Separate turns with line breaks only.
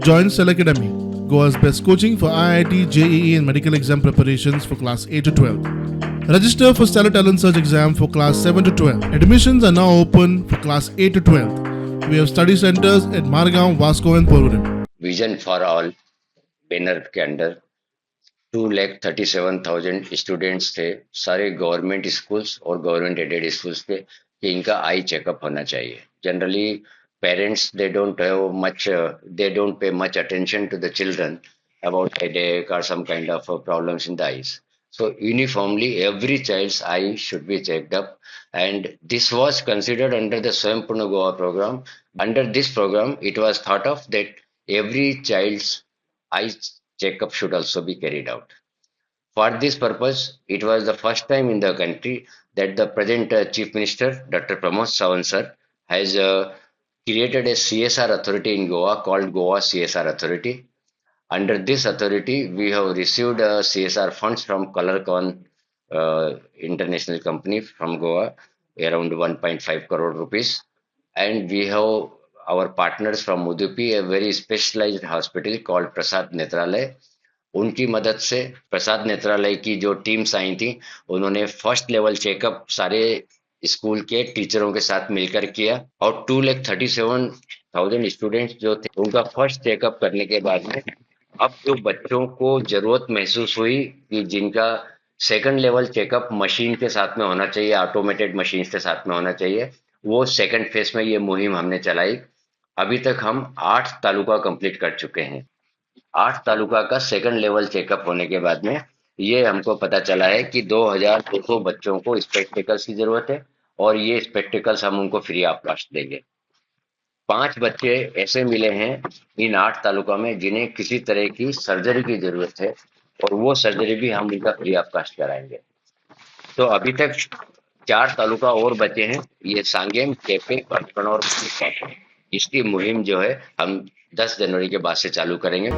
Join Cell Academy, Goa's best coaching for IIT, JEE, and medical exam preparations for class 8 to 12. Register for Stellar Talent Search exam for class 7 to 12. Admissions are now open for class 8 to 12. We have study centers at Margao, Vasco, and Porvorim.
Vision for all banner के under 2,37,000 students थे, सारे government schools और government aided schools के, कि इनका eye checkup होना चाहिए. Generally parents they don't pay much attention to the children about headache or some kind of problems in the eyes. So uniformly, every child's eye should be checked up, and this was considered under the Swaympurna Goa program. Under this program, it was thought of that every child's eye checkup should also be carried out. For this purpose, it was the first time in the country that the present Chief Minister, Dr. Pramod Sawant sir, has created a CSR authority in Goa called Goa CSR Authority. Under this authority, we have received CSR funds from Colorcon international company from Goa, around 1.5 crore rupees. And we have our partners from Udupi, a very specialized hospital called Prasad Netralay. उनकी मदद से प्रसाद नेत्रालय की जो teams आई थी, उन्होंने first level checkup सारे school के टीचरों के साथ मिलकर किया, और 2,37,000 स्टूडेंट्स जो थे उनका फर्स्ट चेकअप करने के बाद में अब जो बच्चों को जरूरत महसूस हुई कि जिनका सेकंड लेवल चेकअप मशीन के साथ में होना चाहिए, ऑटोमेटेड मशीन के साथ में होना चाहिए, वो सेकंड फेज में ये मुहिम हमने चलाई. अभी तक हम 8 तालुका कंप्लीट कर चुके हैं. 8 तालुका का सेकंड लेवल चेकअप होने के बाद में ये हमको पता चला है कि 2,200 बच्चों को स्पेक्टिकल्स की जरूरत है, और ये स्पेक्टिकल्स हम उनको फ्री ऑफ कॉस्ट देंगे. 5 बच्चे ऐसे मिले हैं इन 8 तालुका में जिन्हें किसी तरह की सर्जरी की जरूरत है, और वो सर्जरी भी हम उनका फ्री ऑफ कॉस्ट कराएंगे. तो अभी तक 4 तालुका और बचे हैं, ये सांगेम, केपे, करकन और इसकी मुहिम जो है हम 10 जनवरी के बाद से चालू करेंगे.